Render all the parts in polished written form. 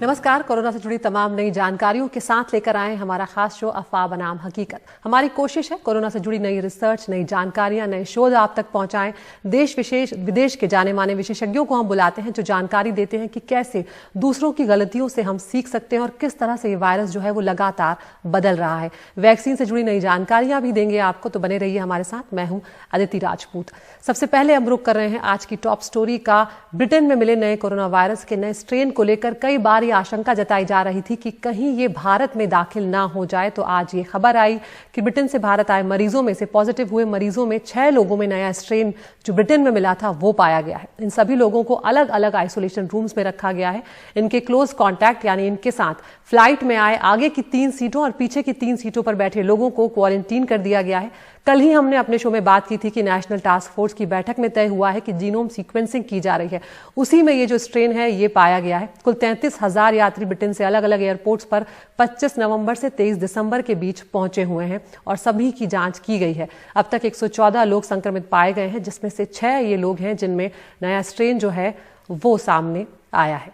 नमस्कार। कोरोना से जुड़ी तमाम नई जानकारियों के साथ लेकर आए हमारा खास शो अफवाह बनाम हकीकत। हमारी कोशिश है कोरोना से जुड़ी नई रिसर्च, नई जानकारियां, नए शोध आप तक पहुंचाएं। देश विदेश के जाने माने विशेषज्ञों को हम बुलाते हैं जो जानकारी देते हैं कि कैसे दूसरों की गलतियों से हम सीख सकते हैं और किस तरह से ये वायरस जो है वो लगातार बदल रहा है। वैक्सीन से जुड़ी नई जानकारियां भी देंगे आपको, तो बने रहिए हमारे साथ। मैं हूं अदिति राजपूत। सबसे पहले हम रुक कर रहे हैं आज की टॉप स्टोरी का। ब्रिटेन में मिले नए कोरोना वायरस के नए स्ट्रेन को लेकर कई बार ये आशंका जताई जा रही थी कि कहीं ये भारत में दाखिल ना हो जाए, तो आज ये खबर आई कि ब्रिटेन से भारत आए मरीजों में से पॉजिटिव हुए मरीजों में 6 लोगों में नया स्ट्रेन जो ब्रिटेन में मिला था वो पाया गया है। इन सभी लोगों को अलग अलग आइसोलेशन रूम्स में रखा गया है। इनके क्लोज कॉन्टैक्ट यानी इनके साथ फ्लाइट में आए आगे की 3 सीटों और पीछे की 3 सीटों पर बैठे लोगों को क्वारंटीन कर दिया गया है। कल ही हमने अपने शो में बात की थी कि नेशनल टास्क फोर्स की बैठक में तय हुआ है कि जीनोम सीक्वेंसिंग की जा रही है, उसी में ये जो स्ट्रेन है ये पाया गया है। कुल 33,000 यात्री ब्रिटेन से अलग अलग एयरपोर्ट्स पर 25 नवंबर से 23 दिसंबर के बीच पहुंचे हुए हैं और सभी की जांच की गई है। अब तक 114 लोग संक्रमित पाए गए हैं, जिसमें से 6 ये लोग हैं जिनमें नया स्ट्रेन जो है वो सामने आया है।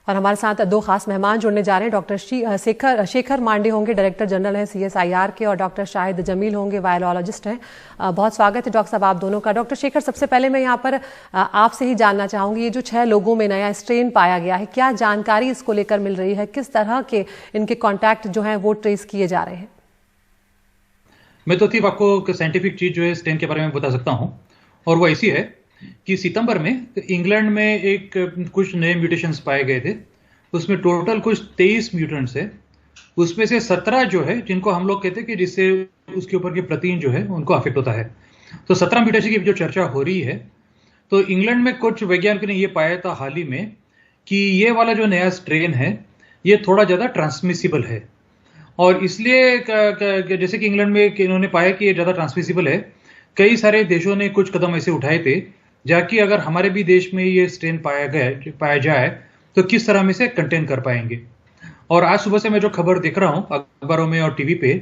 और हमारे साथ 2 खास मेहमान जुड़ने जा रहे हैं। डॉक्टर शेखर मांडे होंगे, डायरेक्टर जनरल हैं CSIR के, और डॉक्टर शाहिद जमील होंगे, वायरोलॉजिस्ट हैं। बहुत स्वागत है डॉक्टर साहब आप दोनों का। डॉक्टर शेखर, सबसे पहले मैं यहाँ पर आपसे ही जानना चाहूंगी, ये जो 6 लोगों में नया स्ट्रेन पाया गया है, क्या जानकारी इसको लेकर मिल रही है? किस तरह के इनके कॉन्टैक्ट जो है वो ट्रेस किए जा रहे हैं? मैं तो सिर्फ आपको साइंटिफिक चीज जो है स्ट्रेन के बारे में बता सकता हूँ, और वो ऐसी है कि सितंबर में इंग्लैंड में एक कुछ नए म्यूटेशंस पाए गए थे। उसमें टोटल कुछ 23 म्यूटेंट्स है। उसमें से 17 जो है जिनको हम लोग कहते हैं कि जिससे उसके ऊपर की प्रोटीन जो है उनको अफेक्ट होता है। तो 17 म्यूटेशन की जो चर्चा हो रही है, तो इंग्लैंड में कुछ वैज्ञानिकों ने ये पाया था हाल ही में कि ये वाला जो नया स्ट्रेन है ये थोड़ा ज्यादा ट्रांसमिसिबल है, और इसलिए जैसे कि इंग्लैंड में इन्होंने पाया कि ये ज्यादा ट्रांसमिसिबल है, कई सारे देशों ने कुछ कदम ऐसे उठाए थे जाकि अगर हमारे भी देश में ये स्ट्रेन पाया जाए तो किस तरह में से कंटेन कर पाएंगे। और आज सुबह से मैं जो खबर देख रहा हूं अखबारों में और टीवी पे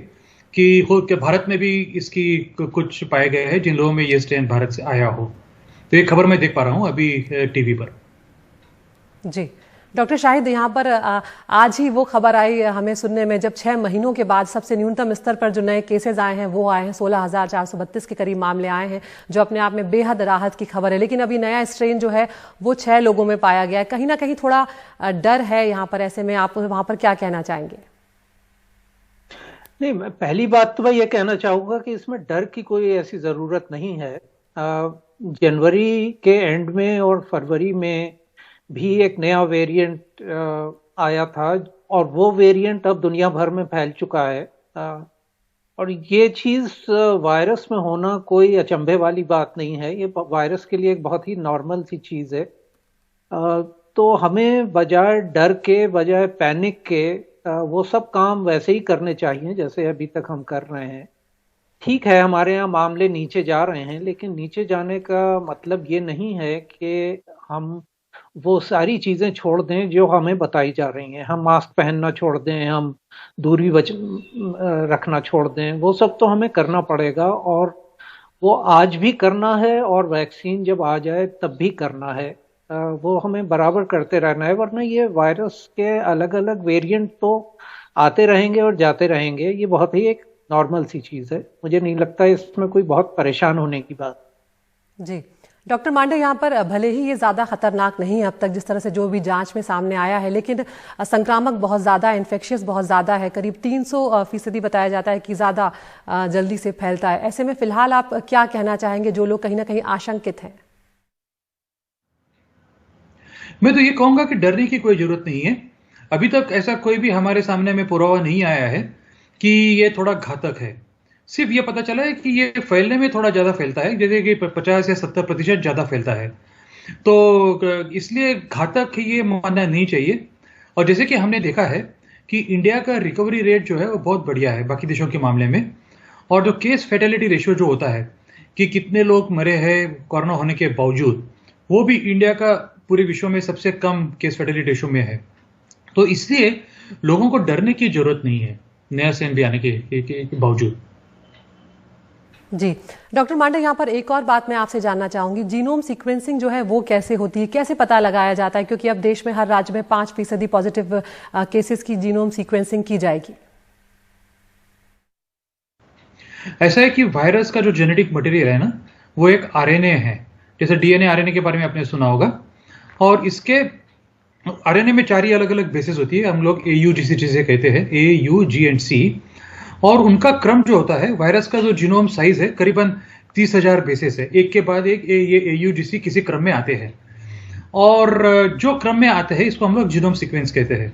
कि भारत में भी इसकी कुछ पाए गए हैं जिन लोगों में ये स्ट्रेन भारत से आया हो। तो ये खबर मैं देख पा रहा हूं अभी टीवी पर। जी डॉक्टर शाहिद, यहाँ पर आज ही वो खबर आई हमें सुनने में, जब 6 महीनों के बाद सबसे न्यूनतम स्तर पर जो नए केसेस आए हैं वो आए हैं, 16,432 के करीब मामले आए हैं, जो अपने आप में बेहद राहत की खबर है। लेकिन अभी नया स्ट्रेन जो है वो 6 लोगों में पाया गया है। कहीं ना कहीं थोड़ा डर है यहाँ पर, ऐसे में आप वहां पर क्या कहना चाहेंगे? नहीं, मैं पहली बात तो मैं ये कहना चाहूंगा कि इसमें डर की कोई ऐसी जरूरत नहीं है। जनवरी के एंड में और फरवरी में भी एक नया वेरिएंट आया था, और वो वेरिएंट अब दुनिया भर में फैल चुका है। और ये चीज वायरस में होना कोई अचंभे वाली बात नहीं है। ये वायरस के लिए एक बहुत ही नॉर्मल सी चीज है। तो हमें बजाय डर के, बजाय पैनिक के, वो सब काम वैसे ही करने चाहिए जैसे अभी तक हम कर रहे हैं। ठीक है, हमारे यहाँ मामले नीचे जा रहे हैं, लेकिन नीचे जाने का मतलब ये नहीं है कि हम वो सारी चीजें छोड़ दें जो हमें बताई जा रही हैं। हम मास्क पहनना छोड़ दें, हम दूरी रखना छोड़ दें, वो सब तो हमें करना पड़ेगा, और वो आज भी करना है और वैक्सीन जब आ जाए तब भी करना है। वो हमें बराबर करते रहना है, वरना ये वायरस के अलग अलग वेरिएंट तो आते रहेंगे और जाते रहेंगे। ये बहुत ही एक नॉर्मल सी चीज है। मुझे नहीं लगता इसमें कोई बहुत परेशान होने की बात। जी डॉक्टर मांडे, यहाँ पर भले ही ये ज्यादा खतरनाक नहीं है अब तक जिस तरह से जो भी जांच में सामने आया है, लेकिन संक्रामक बहुत ज्यादा, इन्फेक्शियस बहुत ज्यादा है। करीब 300% बताया जाता है कि ज्यादा जल्दी से फैलता है। ऐसे में फिलहाल आप क्या कहना चाहेंगे जो लोग कहीं ना कहीं आशंकित हैं? मैं तो ये कहूंगा कि डरने की कोई जरूरत नहीं है। अभी तक ऐसा कोई भी हमारे सामने में पुरावा नहीं आया है कि ये थोड़ा घातक है। सिर्फ ये पता चला है कि ये फैलने में थोड़ा ज्यादा फैलता है, जैसे कि 50 या 70% ज्यादा फैलता है। तो इसलिए घातक ये मानना नहीं चाहिए। और जैसे कि हमने देखा है कि इंडिया का रिकवरी रेट जो है वो बहुत बढ़िया है बाकी देशों के मामले में, और जो केस फेटेलिटी रेशियो जो होता है कि कितने लोग मरे हैं कोरोना होने के बावजूद, वो भी इंडिया का पूरे विश्व में सबसे कम केस फेटेलिटी रेशियो में है। तो इसलिए लोगों को डरने की जरूरत नहीं है नया स्ट्रेन भी आने के बावजूद। जी डॉक्टर मांडे, यहाँ पर एक और बात मैं आपसे जानना चाहूंगी, जीनोम सीक्वेंसिंग जो है वो कैसे होती है, कैसे पता लगाया जाता है, क्योंकि अब देश में हर राज्य में 5% पॉजिटिव केसेस की जीनोम सीक्वेंसिंग की जाएगी। ऐसा है कि वायरस का जो जेनेटिक मटेरियल है ना, वो एक आरएनए है। जैसे डीएनए आरएनए के बारे में आपने सुना होगा, और इसके आरएनए में 4 ही अलग अलग बेसिस होती है। हम लोग AUGC जिसे कहते हैं, AUG&C, और उनका क्रम जो होता है, वायरस का जो जीनोम साइज है करीबन 30,000 बेसिस है, एक के बाद एक ये AUGC किसी क्रम में आते हैं, और जो क्रम में आते हैं इसको हम लोग जीनोम सीक्वेंस कहते हैं।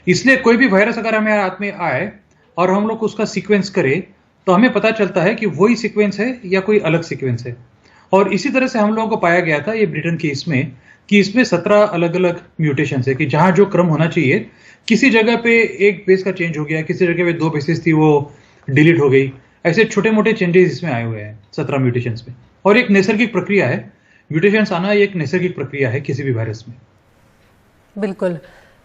इसलिए कोई भी वायरस अगर हमारे हाथ में आए और हम लोग उसका सीक्वेंस करें तो हमें पता चलता है कि वही सीक्वेंस है या कोई अलग सीक्वेंस है। और इसी तरह से हम लोगों को पाया गया था ये ब्रिटेन के इसमें, कि इसमें 17 अलग अलग म्यूटेशन है, कि जहां जो क्रम होना चाहिए किसी जगह पे एक बेस का चेंज हो गया, किसी जगह पे 2 बेसिस थी वो डिलीट हो गई। ऐसे छोटे मोटे चेंजेस इसमें आए हुए हैं 17 म्यूटेशंस में। और एक नैसर्गिक प्रक्रिया है, म्यूटेशंस आना एक नैसर्गिक प्रक्रिया है किसी भी वायरस में। बिल्कुल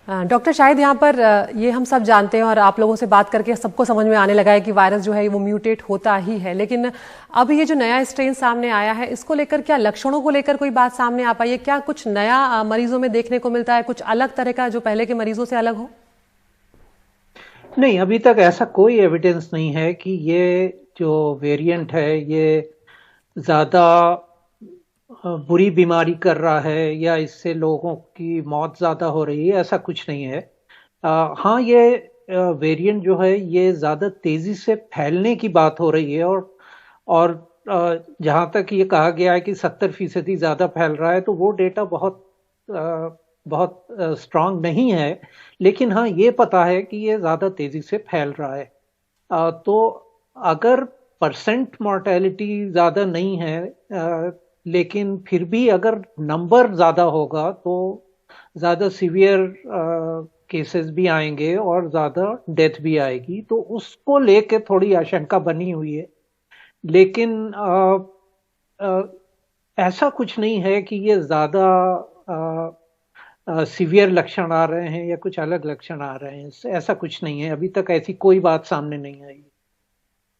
डॉक्टर, शायद यहाँ पर ये हम सब जानते हैं और आप लोगों से बात करके सबको समझ में आने लगा है कि वायरस जो है वो म्यूटेट होता ही है, लेकिन अब ये जो नया स्ट्रेन सामने आया है इसको लेकर क्या लक्षणों को लेकर कोई बात सामने आ पाई है? क्या कुछ नया मरीजों में देखने को मिलता है, कुछ अलग तरह का जो पहले के मरीजों से अलग हो? नहीं, अभी तक ऐसा कोई एविडेंस नहीं है कि ये जो वेरिएंट है ये ज्यादा बुरी बीमारी कर रहा है या इससे लोगों की मौत ज्यादा हो रही है, ऐसा कुछ नहीं है। हाँ, ये वेरिएंट जो है ये ज्यादा तेजी से फैलने की बात हो रही है, और जहां तक ये कहा गया है कि 70% ज्यादा फैल रहा है, तो वो डेटा बहुत स्ट्रांग नहीं है। लेकिन हाँ, ये पता है कि ये ज्यादा तेजी से फैल रहा है। तो अगर परसेंट मोर्टेलिटी ज्यादा नहीं है, लेकिन फिर भी अगर नंबर ज्यादा होगा तो ज्यादा सीवियर केसेस भी आएंगे और ज्यादा डेथ भी आएगी, तो उसको लेके थोड़ी आशंका बनी हुई है। लेकिन ऐसा कुछ नहीं है कि ये ज्यादा सीवियर लक्षण आ रहे हैं या कुछ अलग लक्षण आ रहे हैं, ऐसा कुछ नहीं है। अभी तक ऐसी कोई बात सामने नहीं आई।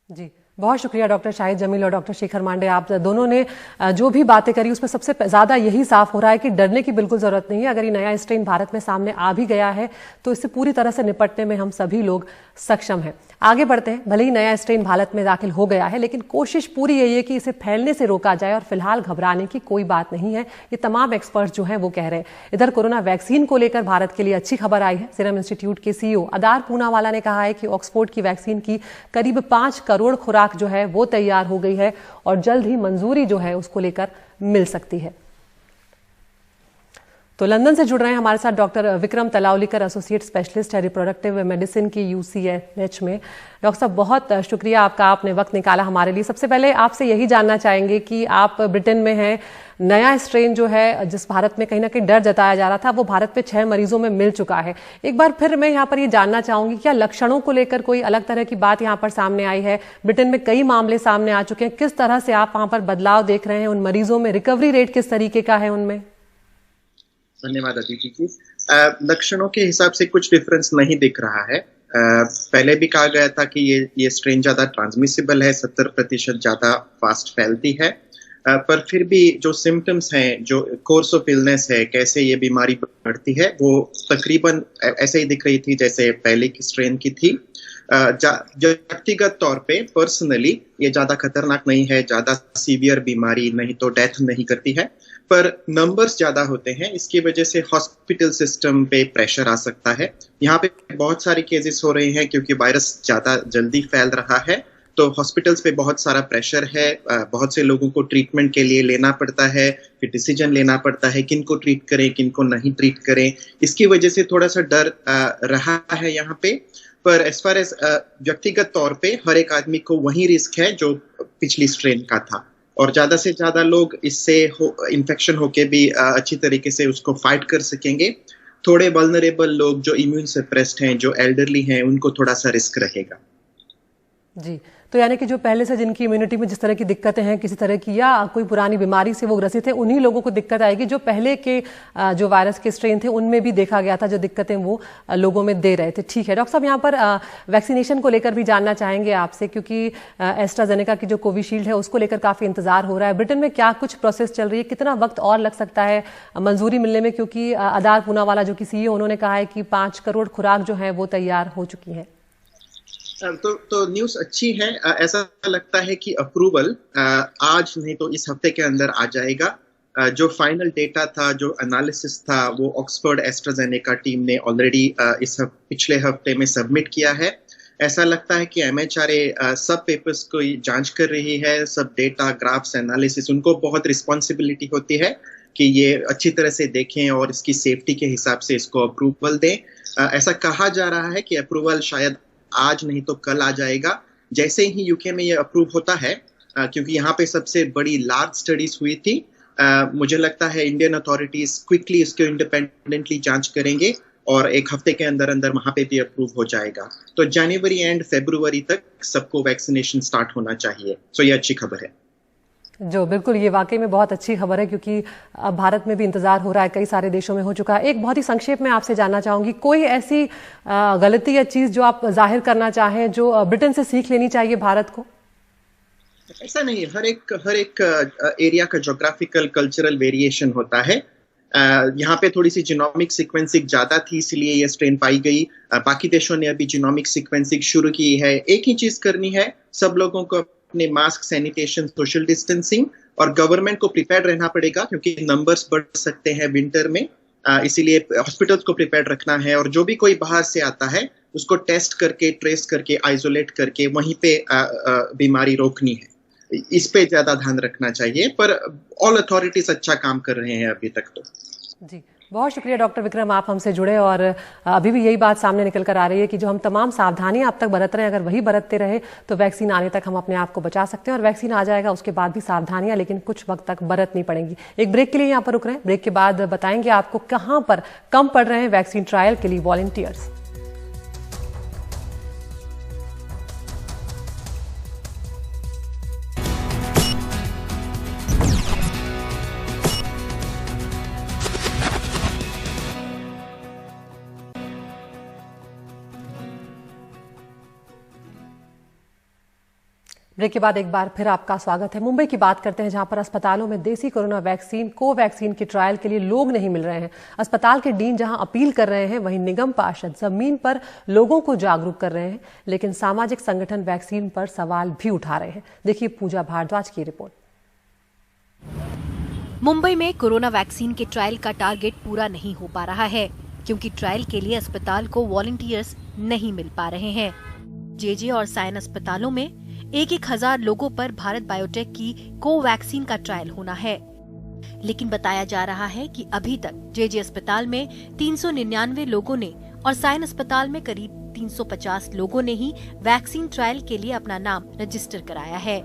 जी, बहुत शुक्रिया डॉक्टर शाहिद जमील और डॉक्टर शेखर मांडे, आप दोनों ने जो भी बातें करी उसमें सबसे ज्यादा यही साफ हो रहा है कि डरने की बिल्कुल जरूरत नहीं है। अगर ये नया स्ट्रेन भारत में सामने आ भी गया है तो इससे पूरी तरह से निपटने में हम सभी लोग सक्षम हैं। आगे बढ़ते हैं। भले ही नया स्ट्रेन भारत में दाखिल हो गया है, लेकिन कोशिश पूरी यही है कि इसे फैलने से रोका जाए, और फिलहाल घबराने की कोई बात नहीं है, ये तमाम एक्सपर्ट्स जो हैं वो कह रहे हैं। इधर कोरोना वैक्सीन को लेकर भारत के लिए अच्छी खबर आई है। सीरम इंस्टीट्यूट के CEO अदार पूनावाला ने कहा है कि ऑक्सफोर्ड की वैक्सीन की करीब 5 करोड़ खुराक जो है वो तैयार हो गई है और जल्द ही मंजूरी जो है उसको लेकर मिल सकती है। तो लंदन से जुड़ रहे हैं हमारे साथ डॉक्टर विक्रम तलावलीकर, एसोसिएट स्पेशलिस्ट है रिप्रोडक्टिव मेडिसिन की UCLH में। डॉक्टर साहब, बहुत शुक्रिया आपका, आपने वक्त निकाला हमारे लिए। सबसे पहले आपसे यही जानना चाहेंगे कि आप ब्रिटेन में हैं, नया स्ट्रेन जो है जिस भारत में कहीं ना कहीं डर जताया जा रहा था वो भारत में 6 मरीजों में मिल चुका है। एक बार फिर मैं यहाँ पर ये जानना चाहूंगी, क्या लक्षणों को लेकर कोई अलग तरह की बात यहाँ पर सामने आई है? ब्रिटेन में कई मामले सामने आ चुके हैं, किस तरह से आप वहां पर बदलाव देख रहे हैं उन मरीजों में? रिकवरी रेट किस तरीके का है उनमें? धन्यवाद अदिति जी। लक्षणों के हिसाब से कुछ डिफरेंस नहीं दिख रहा है। पहले भी कहा गया था कि ये स्ट्रेन ज्यादा ट्रांसमिसिबल है, 70% ज्यादा फास्ट फैलती है, पर फिर भी जो सिम्टम्स हैं, जो कोर्स ऑफ इलनेस है, कैसे ये बीमारी बढ़ती है, वो तकरीबन ऐसे ही दिख रही थी जैसे पहले की स्ट्रेन की थी। व्यक्तिगत तौर पे पर्सनली ये ज्यादा खतरनाक नहीं है, ज्यादा सीवियर बीमारी नहीं तो डेथ नहीं करती है, पर नंबर्स ज्यादा होते हैं। इसकी वजह से हॉस्पिटल सिस्टम पे प्रेशर आ सकता है। यहाँ पे बहुत सारे केसेस हो रहे हैं क्योंकि वायरस ज्यादा जल्दी फैल रहा है, तो हॉस्पिटल्स पे बहुत सारा प्रेशर है। बहुत से लोगों को ट्रीटमेंट के लिए लेना पड़ता है, फिर डिसीजन लेना पड़ता है किनको ट्रीट करें किनको नहीं ट्रीट करें। इसकी वजह से थोड़ा सा डर रहा है यहाँ पे। पर एज फार एज व्यक्तिगत तौर पे हर एक आदमी को वही रिस्क है जो पिछली स्ट्रेन का था, और ज्यादा से ज्यादा लोग इससे इन्फेक्शन होके भी अच्छी तरीके से उसको फाइट कर सकेंगे। थोड़े वल्नरेबल लोग जो इम्यून सप्रेस्ड हैं, जो एल्डरली हैं, उनको थोड़ा सा रिस्क रहेगा। जी, तो यानी कि जो पहले से जिनकी इम्यूनिटी में जिस तरह की दिक्कतें हैं किसी तरह की या कोई पुरानी बीमारी से वो ग्रसित हैं, उन्हीं लोगों को दिक्कत आएगी। जो पहले के जो वायरस के स्ट्रेन थे उनमें भी देखा गया था जो दिक्कतें वो लोगों में दे रहे थे। ठीक है डॉक्टर साहब, यहाँ पर वैक्सीनेशन को लेकर भी जानना चाहेंगे आपसे, क्योंकि एस्ट्राजेनेका की जो कोविशील्ड है उसको लेकर काफी इंतजार हो रहा है। ब्रिटेन में क्या कुछ प्रोसेस चल रही है, कितना वक्त और लग सकता है मंजूरी मिलने में, क्योंकि आधार पूनावाला जो कि CEO उन्होंने कहा है कि 5 करोड़ खुराक जो है वो तैयार हो चुकी है। तो न्यूज़ अच्छी है। ऐसा लगता है कि अप्रूवल आज नहीं तो इस हफ्ते के अंदर आ जाएगा। जो फाइनल डेटा था, जो एनालिसिस था, वो ऑक्सफोर्ड एस्ट्राजेनेका टीम ने ऑलरेडी पिछले हफ्ते में सबमिट किया है। ऐसा लगता है कि MHRA सब पेपर्स को जांच कर रही है, सब डेटा, ग्राफ्स, एनालिसिस, उनको बहुत रिस्पॉन्सिबिलिटी होती है कि ये अच्छी तरह से देखें और इसकी सेफ्टी के हिसाब से इसको अप्रूवल दें। ऐसा कहा जा रहा है कि अप्रूवल शायद आज नहीं तो कल आ जाएगा। जैसे ही यूके में ये अप्रूव होता है, क्योंकि यहाँ पे सबसे बड़ी लार्ज स्टडीज हुई थी, मुझे लगता है इंडियन अथॉरिटीज क्विकली इसको इंडिपेंडेंटली जांच करेंगे और एक हफ्ते के अंदर अंदर वहां पे भी अप्रूव हो जाएगा। तो जनवरी एंड फरवरी तक सबको वैक्सीनेशन स्टार्ट होना चाहिए। सो ये अच्छी खबर है। जो बिल्कुल ये वाकई में बहुत अच्छी खबर है, क्योंकि अब भारत में भी इंतजार हो रहा है, कई सारे देशों में हो चुका है। एक बहुत ही संक्षेप में आपसे जानना चाहूंगी, कोई ऐसी गलती या चीज जो आप जाहिर करना चाहें जो ब्रिटेन से सीख लेनी चाहिए भारत को? ऐसा नहीं, हर एक एरिया का ज्योग्राफिकल कल्चरल वेरिएशन होता है। यहाँ पे थोड़ी सी जीनोमिक सीक्वेंसिंग ज्यादा थी, इसलिए ये स्ट्रेन पाई गई। बाकी देशों ने अभी जीनोमिक सीक्वेंसिंग शुरू की है। एक ही चीज करनी है, सब लोगों को अपने मास्क, सैनिटेशन, सोशल डिस्टेंसिंग, और गवर्नमेंट को प्रिपेयर रहना पड़ेगा क्योंकि नंबर्स बढ़ सकते हैं विंटर में। इसीलिए हॉस्पिटल्स को प्रिपेयर रखना है, और जो भी कोई बाहर से आता है उसको टेस्ट करके, ट्रेस करके, आइसोलेट करके वहीं पे बीमारी रोकनी है। इस पे ज्यादा ध्यान रखना चाहिए, पर ऑल अथॉरिटीज अच्छा काम कर रहे हैं अभी तक तो। जी, बहुत शुक्रिया डॉक्टर विक्रम, आप हमसे जुड़े। और अभी भी यही बात सामने निकल कर आ रही है कि जो हम तमाम सावधानियां अब तक बरत रहे हैं, अगर वही बरतते रहे तो वैक्सीन आने तक हम अपने आप को बचा सकते हैं। और वैक्सीन आ जाएगा उसके बाद भी सावधानियां लेकिन कुछ वक्त तक बरतनी पड़ेंगी। एक ब्रेक के लिए यहाँ पर रुक रहे हैं, ब्रेक के बाद बताएंगे आपको कहाँ पर कम पड़ रहे हैं वैक्सीन ट्रायल के लिए वॉलंटियर्स। ब्रेक के बाद एक बार फिर आपका स्वागत है। मुंबई की बात करते हैं, जहां पर अस्पतालों में देसी कोरोना वैक्सीन कोवैक्सीन के ट्रायल के लिए लोग नहीं मिल रहे हैं। अस्पताल के डीन जहां अपील कर रहे हैं, वहीं निगम पार्षद जमीन पर लोगों को जागरूक कर रहे हैं, लेकिन सामाजिक संगठन वैक्सीन पर सवाल भी उठा रहे हैं। देखिए पूजा भारद्वाज की रिपोर्ट। मुंबई में कोरोना वैक्सीन के ट्रायल का टारगेट पूरा नहीं हो पा रहा है, क्योंकि ट्रायल के लिए अस्पताल को वॉलंटियर्स नहीं मिल पा रहे हैं। जेजे और साइन अस्पतालों में 1,000 लोगों पर भारत बायोटेक की कोवैक्सीन का ट्रायल होना है, लेकिन बताया जा रहा है कि अभी तक जेजे अस्पताल में 399 लोगों ने और साइन अस्पताल में करीब 350 लोगों ने ही वैक्सीन ट्रायल के लिए अपना नाम रजिस्टर कराया है।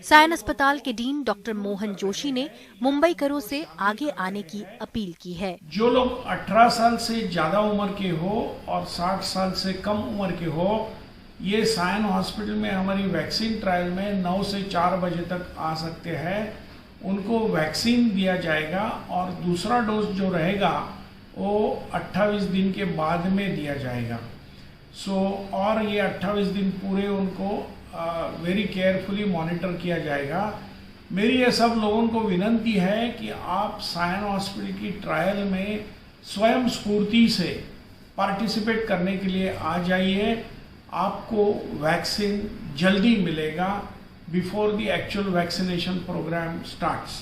साइन अस्पताल के डीन डॉक्टर मोहन जोशी ने मुंबई करो से आगे आने की अपील की है। जो लोग 18 साल से ज्यादा उम्र के हो और 60 साल से कम उम्र के हो, ये साइन हॉस्पिटल में हमारी वैक्सीन ट्रायल में 9 से 4 बजे तक आ सकते हैं। उनको वैक्सीन दिया जाएगा और दूसरा डोज जो रहेगा वो 28 दिन के बाद में दिया जाएगा। और ये 28 दिन पूरे उनको वेरी केयरफुली मॉनिटर किया जाएगा। मेरी ये सब लोगों को विनती है कि आप साइन हॉस्पिटल की ट्रायल में स्वयं स्फूर्ति से पार्टिसिपेट करने के लिए आ जाइए। आपको वैक्सीन जल्दी मिलेगा before the actual vaccination programme starts.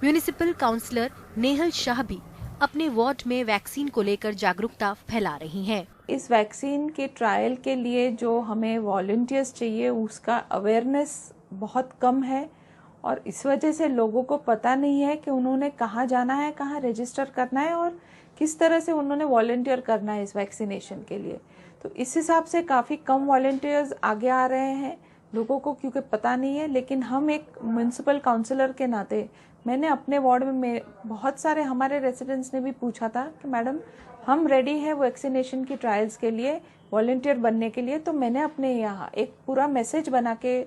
Municipal councillor Nehal Shah भी अपने वार्ड में वैक्सीन को लेकर जागरूकता फैला रही हैं। इस वैक्सीन के ट्रायल के लिए जो हमें वॉलंटियर्स चाहिए उसका अवेयरनेस बहुत कम है, और इस वजह से लोगों को पता नहीं है कि उन्होंने कहाँ जाना है, कहाँ रजिस्टर करना है और किस तरह से उन्होंने वॉलंटियर करना है इस वैक्सीनेशन के लिए। तो इस हिसाब से काफ़ी कम वॉलंटियर्स आगे आ रहे हैं। लोगों को क्योंकि पता नहीं है, लेकिन हम एक म्यूनसिपल काउंसलर के नाते मैंने अपने वार्ड में बहुत सारे हमारे रेसिडेंट्स ने भी पूछा था कि मैडम हम रेडी हैं वैक्सीनेशन की ट्रायल्स के लिए, वॉलंटियर बनने के लिए। तो मैंने अपने यहाँ एक पूरा मैसेज बना के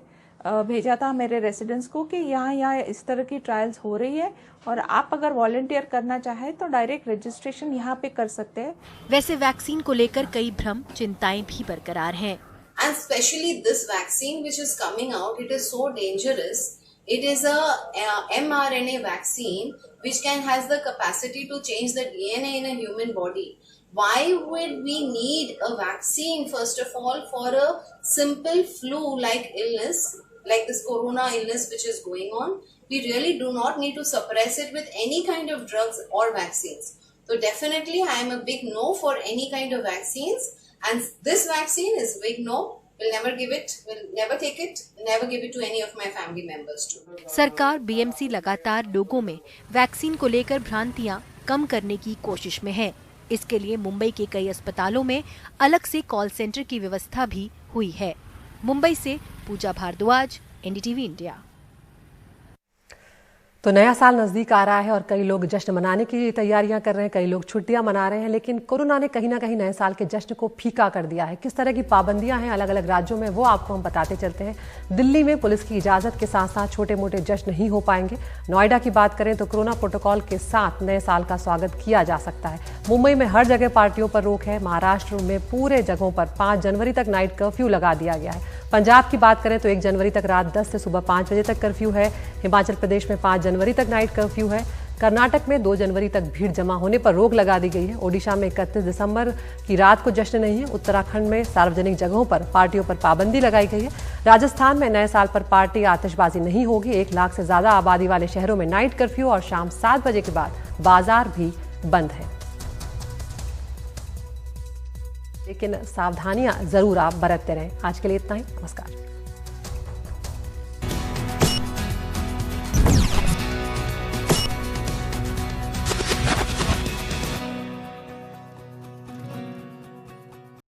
भेजा था मेरे रेसिडेंट्स को कि यहाँ इस तरह की ट्रायल्स हो रही है और आप अगर वॉलंटियर करना चाहें तो डायरेक्ट रजिस्ट्रेशन यहाँ पे कर सकते हैं। वैसे वैक्सीन को लेकर कई भ्रम चिंताएं भी बरकरार हैं। And especially this vaccine which is coming out, it is so dangerous. It is a mRNA vaccine which has the capacity to change the DNA in a human body. Why would we need a vaccine first of all for a simple flu-like illness, like this corona illness which is going on? We really do not need to suppress it with any kind of drugs or vaccines. So definitely I am a big no for any kind of vaccines. And this vaccine is a big no. We'll never give it. We'll never take it. Never give it to any of my family members too. सरकार BMC लगातार लोगों में vaccine को लेकर भ्रांतियां कम करने की कोशिश में है। इसके लिए मुंबई के कई अस्पतालों में अलग से कॉल सेंटर की व्यवस्था भी हुई है। मुंबई से पूजा भारद्वाज, एनडीटीवी इंडिया। तो नया साल नजदीक आ रहा है और कई लोग जश्न मनाने की तैयारियां कर रहे हैं, कई लोग छुट्टियां मना रहे हैं, लेकिन कोरोना ने कहीं ना कहीं नए साल के जश्न को फीका कर दिया है। किस तरह की पाबंदियां हैं अलग अलग राज्यों में, वो आपको हम बताते चलते हैं। दिल्ली में पुलिस की इजाजत के साथ साथ छोटे मोटे जश्न नहीं हो पाएंगे। नोएडा की बात करें तो कोरोना प्रोटोकॉल के साथ नए साल का स्वागत किया जा सकता है। मुंबई में हर जगह पार्टियों पर रोक है। महाराष्ट्र में पूरे जगहों पर 5 जनवरी तक नाइट कर्फ्यू लगा दिया गया है। पंजाब की बात करें तो 1 जनवरी तक रात 10 से सुबह 5 बजे तक कर्फ्यू है। हिमाचल प्रदेश में 5 जनवरी तक नाइट कर्फ्यू है। कर्नाटक में 2 जनवरी तक भीड़ जमा होने पर रोक लगा दी गई है। ओडिशा में 31 दिसंबर की रात को जश्न नहीं है। उत्तराखंड में सार्वजनिक जगहों पर पार्टियों पर पाबंदी लगाई गई है। राजस्थान में नए साल पर पार्टी आतिशबाजी नहीं होगी। 1 लाख से ज्यादा आबादी वाले शहरों में नाइट कर्फ्यू और शाम 7 बजे के बाद बाजार भी बंद है। लेकिन सावधानियां जरूर आप बरतते रहें। आज के लिए इतना ही। नमस्कार।